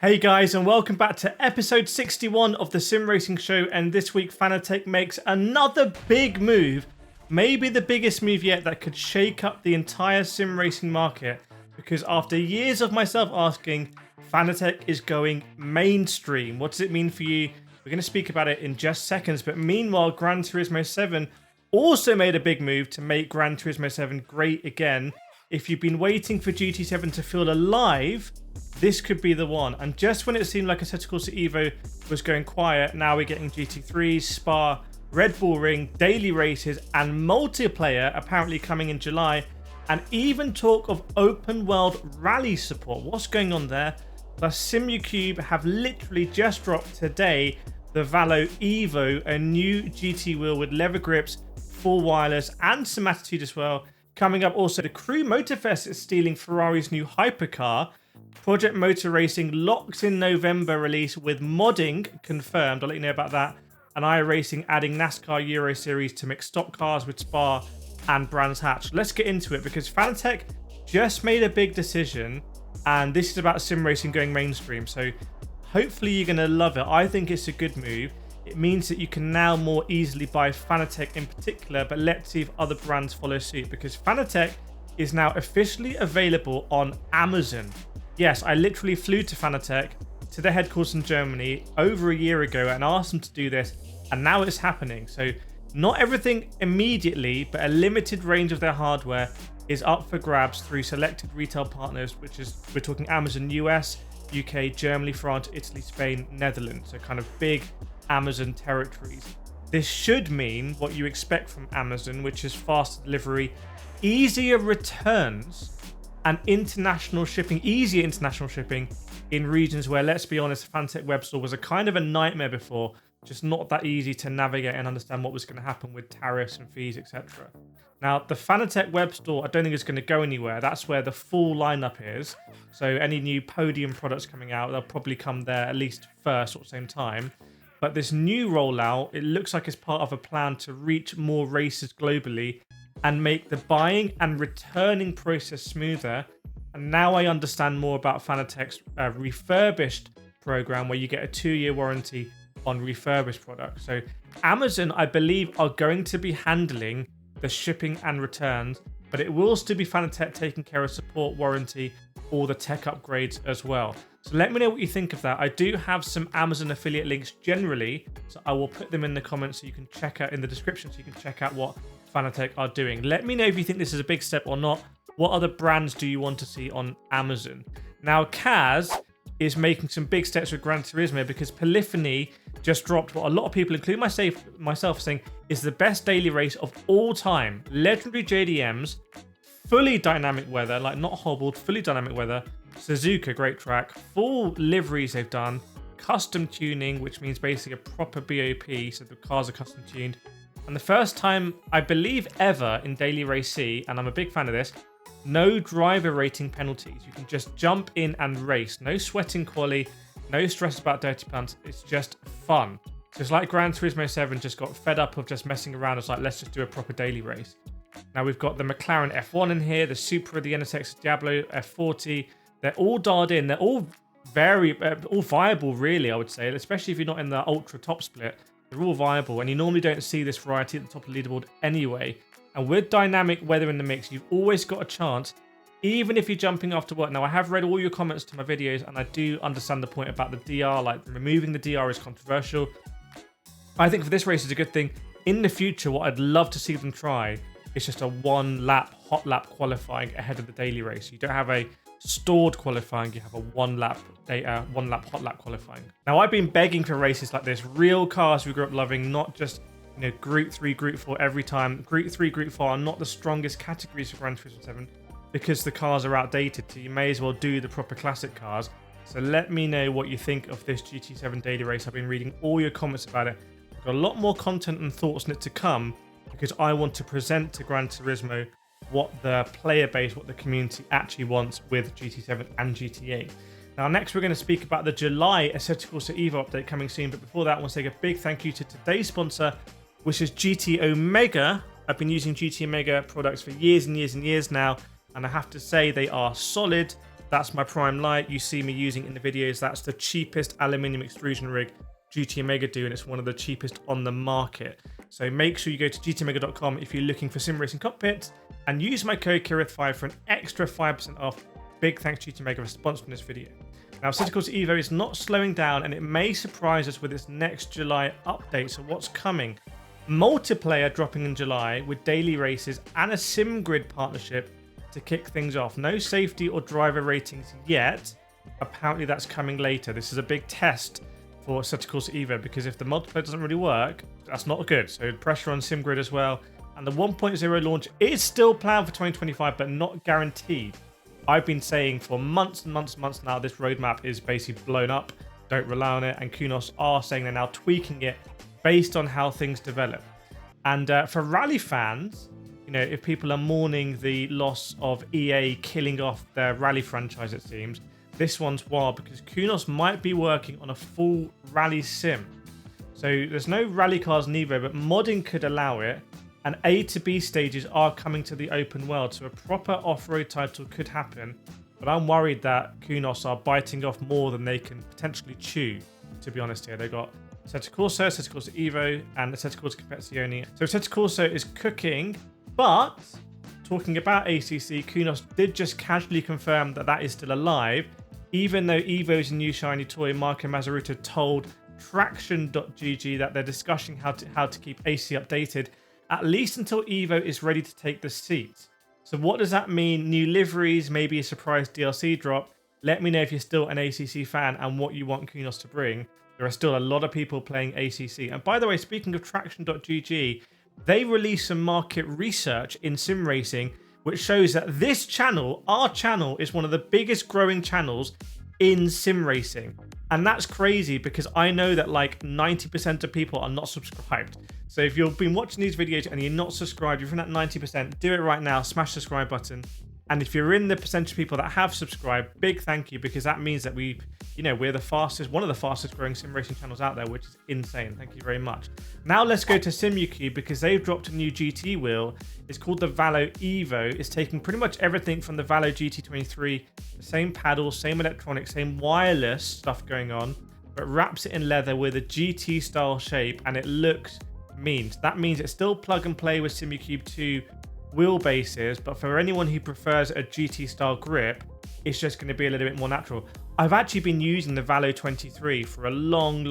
Hey guys, and welcome back to episode 61 of the Sim Racing Show. And this week Fanatec makes another big move, maybe the biggest move yet that could shake up the entire sim racing market, because after years of myself asking, Fanatec is going mainstream. What does it mean for you? We're going to speak about it in just seconds, but meanwhile Gran Turismo 7 also made a big move to make Gran Turismo 7 great again. If you've been waiting for GT7 to feel alive, this could be the one. And just when it seemed like Assetto Corsa Evo was going quiet, now we're getting GT3, Spa, Red Bull Ring, daily races, and multiplayer apparently coming in July. And even talk of open world rally support. What's going on there? Plus, Simucube have literally just dropped today the Valo Evo, a new GT wheel with leather grips, full wireless, and some attitude as well. Coming up also, the Crew Motorfest is stealing Ferrari's new hypercar. Project Motor Racing locks in November release with modding confirmed. I'll let you know about that. And iRacing adding NASAR Euro series to mix stock cars with Spa and Brands Hatch. Let's get into it because Fanatec just made a big decision, and this is about sim racing going mainstream. So hopefully you're going to love it. I think it's a good move. It means that you can now more easily buy Fanatec in particular, but let's see if other brands follow suit, because Fanatec is now officially available on Amazon. Yes, I literally flew to Fanatec, to their headquarters in Germany, over a year ago and asked them to do this, and now it's happening. So not everything immediately, but a limited range of their hardware is up for grabs through selected retail partners, which is, we're talking Amazon US, UK, Germany, France, Italy, Spain, Netherlands. So kind of big Amazon territories. This should mean what you expect from Amazon, which is faster delivery, easier returns, and international shipping, easier international shipping in regions where, let's be honest, the Fanatec web store was a kind of a nightmare before, just not that easy to navigate and understand what was going to happen with tariffs and fees, etc. Now, the Fanatec web store, I don't think is going to go anywhere. That's where the full lineup is. So any new podium products coming out, they'll probably come there at least first or same time. But this new rollout, it looks like it's part of a plan to reach more races globally and make the buying and returning process smoother. And now I understand more about Fanatec's refurbished program, where you get a 2-year warranty on refurbished products. So Amazon, I believe, are going to be handling the shipping and returns, but it will still be Fanatec taking care of support, warranty, all the tech upgrades as well. So let me know what you think of that. I do have some Amazon affiliate links generally, so I will put them in the comments so you can check out in the description, so you can check out what Fanatec are doing. Let me know if you think this is a big step or not. What other brands do you want to see on Amazon? Now, Kaz is making some big steps with Gran Turismo, because Polyphony just dropped what a lot of people, including myself, saying is the best daily race of all time. Legendary JDMs, fully dynamic weather, like not hobbled, fully dynamic weather. Suzuka, great track. Full liveries they've done. Custom tuning, which means basically a proper BOP, so the cars are custom tuned. And the first time, I believe, ever in Daily Race C, and I'm a big fan of this, no driver rating penalties. You can just jump in and race. No sweating quali, no stress about dirty punts. It's just fun. So it's like Gran Turismo 7 just got fed up of just messing around. It's like, let's just do a proper daily race. Now we've got the McLaren F1 in here, the Supra, the NSX Diablo F40. They're all dialed in. They're all all viable, really, I would say, especially if you're not in the ultra top split. They're all viable, and you normally don't see this variety at the top of the leaderboard anyway. And with dynamic weather in the mix, you've always got a chance, even if you're jumping after work. Now, I have read all your comments to my videos, and I do understand the point about the DR, like removing the DR is controversial. I think for this race it's a good thing. In the future, what I'd love to see them try is just a one-lap, hot lap qualifying ahead of the daily race. You don't have a stored qualifying, you have a one-lap, hot lap qualifying. Now, I've been begging for races like this, real cars we grew up loving, not just Group 3, Group 4 every time. Group 3, Group 4 are not the strongest categories for Gran Turismo 7 because the cars are outdated, so you may as well do the proper classic cars. So let me know what you think of this GT7 daily race. I've been reading all your comments about it. I've got a lot more content and thoughts on it to come, because I want to present to Gran Turismo what the player base, what the community actually wants with GT7 and GT8. Now, next we're going to speak about the July Assetto Corsa Evo update coming soon. But before that, I want to say a big thank you to today's sponsor, which is GT Omega. I've been using GT Omega products for years and years and years now, and I have to say they are solid. That's my prime light. You see me using in the videos. That's the cheapest aluminium extrusion rig GT Omega do, and it's one of the cheapest on the market. So make sure you go to gtomega.com if you're looking for sim racing cockpits, and use my code Kireth5 for an extra 5% off. Big thanks to GT Omega for sponsoring this video. Now, Assetto Corsa Evo is not slowing down, and it may surprise us with its next July update. So what's coming? Multiplayer dropping in July with daily races and a SimGrid partnership to kick things off. No safety or driver ratings yet. Apparently that's coming later. This is a big test for Assetto Corsa Evo, because if the multiplayer doesn't really work, that's not good. So pressure on SimGrid as well. And the 1.0 launch is still planned for 2025, but not guaranteed. I've been saying for months and months and months now, this roadmap is basically blown up. Don't rely on it. And Kunos are saying they're now tweaking it based on how things develop. And for rally fans, you know, if people are mourning the loss of EA killing off their rally franchise, it seems, this one's wild, because Kunos might be working on a full rally sim. So there's no rally cars in Evo, but modding could allow it. And A to B stages are coming to the open world, so a proper off-road title could happen. But I'm worried that Kunos are biting off more than they can potentially chew, to be honest here. They've got Assetto Corsa, Assetto Corsa Evo, and Assetto Corsa Competizione. So Assetto Corsa is cooking, but talking about ACC, Kunos did just casually confirm that that is still alive, even though Evo's new shiny toy, Marco Mazzaruta, told Traction.gg that they're discussing how to keep AC updated, at least until Evo is ready to take the seat. So what does that mean? New liveries, maybe a surprise DLC drop? Let me know if you're still an ACC fan and what you want Kunos to bring. There are still a lot of people playing ACC. And by the way, speaking of Traction.gg, they released some market research in sim racing, which shows that this channel, our channel, is one of the biggest growing channels in sim racing. And that's crazy, because I know that like 90% of people are not subscribed. So if you've been watching these videos and you're not subscribed, you're in that 90%, do it right now, smash the subscribe button. And if you're in the percentage of people that have subscribed, big thank you, because that means that we're the fastest, one of the fastest growing sim racing channels out there, which is insane. Thank you very much. Now let's go to Simucube, because they've dropped a new GT wheel. It's called the Valo Evo. It's taking pretty much everything from the Valo GT23, the same paddles, same electronics, same wireless stuff going on, but wraps it in leather with a GT style shape, and it looks mean. That means it's still plug and play with Simucube 2 wheelbases, but for anyone who prefers a GT style grip, it's just going to be a little bit more natural. I've actually been using the Valo 23 for a long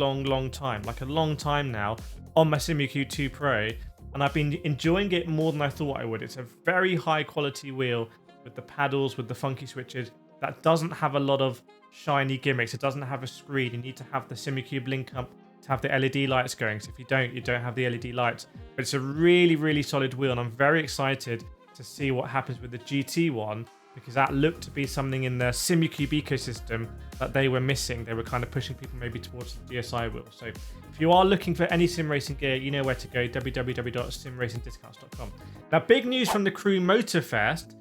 time, like a long time now, on my Simucube 2 Pro, and I've been enjoying it more than I thought I would. It's a very high quality wheel with the paddles, with the funky switches, that doesn't have a lot of shiny gimmicks. It doesn't have a screen. You need to have the Simucube link up to have the LED lights going. So if you don't have the LED lights. But it's a really solid wheel, and I'm very excited to see what happens with the GT one, because that looked to be something in the Simucube ecosystem that they were missing. They were kind of pushing people maybe towards the DSi wheel. So if you are looking for any sim racing gear, you know where to go, www.simracingdiscounts.com. Now, big news from the Crew Motorfest.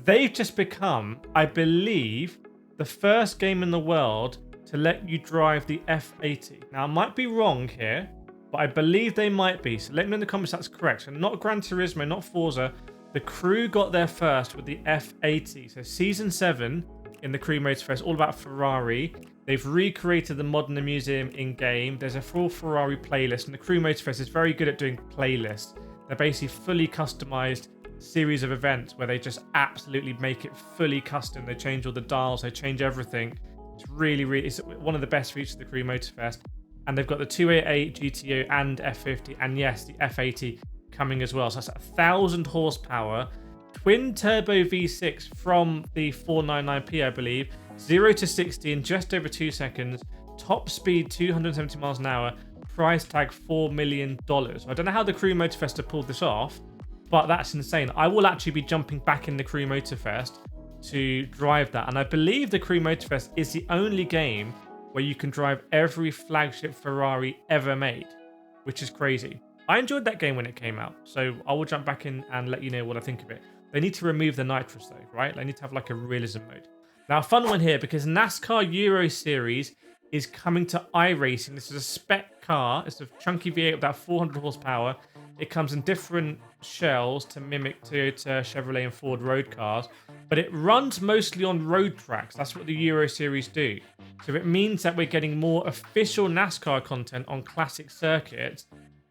They've just become, I believe, the first game in the world to let you drive the F80. Now, I might be wrong here, but I believe they might be. So let me know in the comments if that's correct. So not Gran Turismo, not Forza. The Crew got there first with the F80. So Season 7 in the Crew Motorfest, all about Ferrari. They've recreated the mod in the museum in-game. There's a full Ferrari playlist, and the Crew Motorfest is very good at doing playlists. They're basically fully customized series of events where they just absolutely make it fully custom. They change all the dials, they change everything. It's really, it's one of the best features of the Crew Motorfest. And they've got the 288 GTO and F50, and yes, the F80 coming as well. So that's 1,000 horsepower, twin turbo V6 from the 499p, I believe. 0 to 60 in just over 2 seconds. Top speed 270 miles an hour. Price tag $4 million. I don't know how the Crew Motorfest have pulled this off, but that's insane. I will actually be jumping back in the Crew Motorfest to drive that. And I believe the Crew Motorfest is the only game where you can drive every flagship Ferrari ever made, which is crazy. I enjoyed that game when it came out, so I will jump back in and let you know what I think of it. They need to remove the nitrous though, right? They need to have like a realism mode. Now, a fun one here, because NASCAR Euro Series is coming to iRacing. This is a spec car. It's a chunky V8 with about 400 horsepower. It comes in different shells to mimic Toyota, Chevrolet, and Ford road cars. but it runs mostly on road tracks. That's what the Euro Series do. So it means that we're getting more official NASCAR content on classic circuits.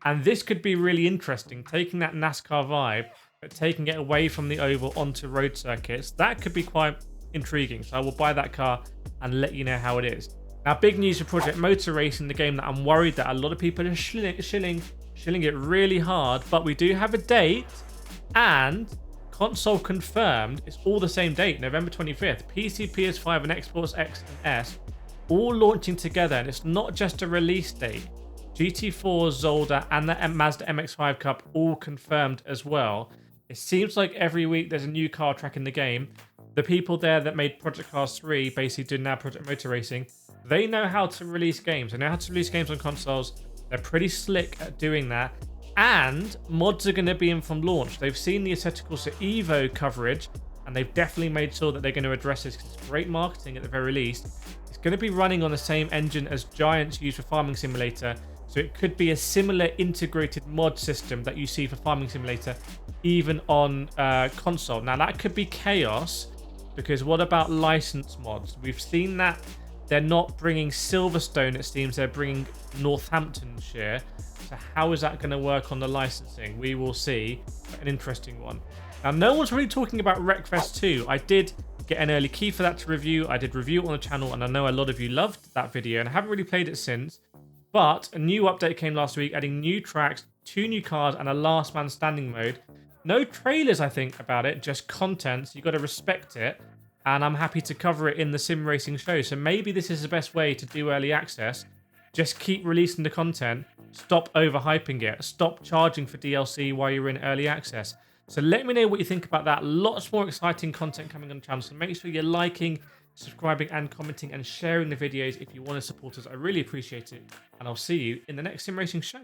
And this could be really interesting, taking that NASCAR vibe, but taking it away from the oval onto road circuits. That could be quite intriguing. So I will buy that car and let you know how it is. Now, big news for Project Motor Racing, the game that I'm worried that a lot of people are shilling it really hard. But we do have a date, and console confirmed. It's all the same date, November 25th. PC, PS5, and Xbox X and S all launching together. And it's not just a release date. GT4, Zolder, and the Mazda MX-5 Cup all confirmed as well. It seems like every week there's a new car track in the game. The people there that made Project Cars 3, basically doing now Project Motor Racing, they know how to release games. They know how to release games on consoles. They're pretty slick at doing that. And mods are going to be in from launch. They've seen the Assetto Corsa Evo coverage, and they've definitely made sure that they're going to address this because it's great marketing at the very least. It's going to be running on the same engine as Giants use for Farming Simulator. So it could be a similar integrated mod system that you see for Farming Simulator, even on console. Now, that could be chaos, because what about license mods? We've seen that they're not bringing Silverstone, it seems. They're bringing Northamptonshire. So how is that going to work on the licensing? We will see. An interesting one. Now, no one's really talking about Wreckfest 2. I did get an early key for that to review. I did review it on the channel, and I know a lot of you loved that video, and I haven't really played it since. But a new update came last week, adding new tracks, 2 new cars, and a last man standing mode. No trailers, I think, about it, just content. So you've got to respect it. And I'm happy to cover it in the Sim Racing show. So maybe this is the best way to do early access. Just keep releasing the content. Stop overhyping it. Stop charging for DLC while you're in early access. So let me know what you think about that. Lots more exciting content coming on the channel. So make sure you're liking, subscribing, and commenting, and sharing the videos if you want to support us. I really appreciate it. And I'll see you in the next Sim Racing show.